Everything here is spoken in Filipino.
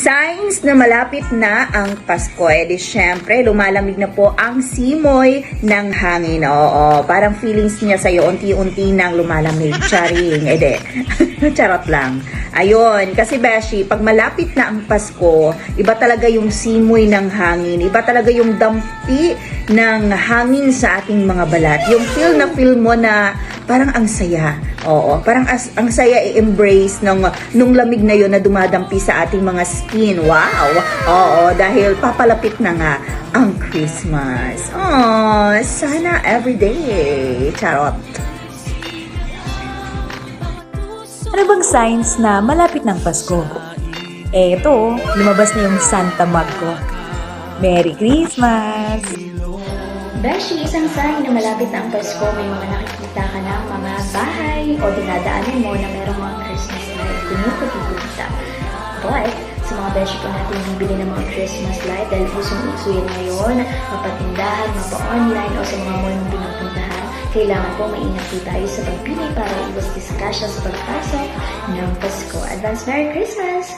Signs na malapit na ang Pasko. Di syempre, lumalamig na po ang simoy ng hangin. Oo, parang feelings niya sa'yo, unti-unti nang lumalamig. Charing, charot lang. Ayun, kasi Beshi, pag malapit na ang Pasko, iba talaga yung simoy ng hangin. Iba talaga yung dampi ng hangin sa ating mga balat. Yung feel mo na parang ang saya. Oo, parang ang saya i-embrace nung lamig na yon na dumadampi sa ating mga skin. Wow! Oo, dahil papalapit na nga ang Christmas. Oh, sana everyday. Charot. Ano bang signs na malapit ng Pasko? Eto, lumabas na yung Santa Mug ko. Merry Christmas! Beshi, isang sign na malapit na ang Pasko, may mga nakikita ka na mga bahay o dinadaanan mo na merong mga Christmas light kumukuti-kita. But, sa mga Beshi po natin bibili ng mga Christmas light dahil usong-uso yan ngayon, mapatindahan, mapa-online o sa mga mall na pinupuntahan, kailangan po maingat po tayo sa pagpili para iwas discussion sa pagpasok ng Pasko. Advance Merry Christmas!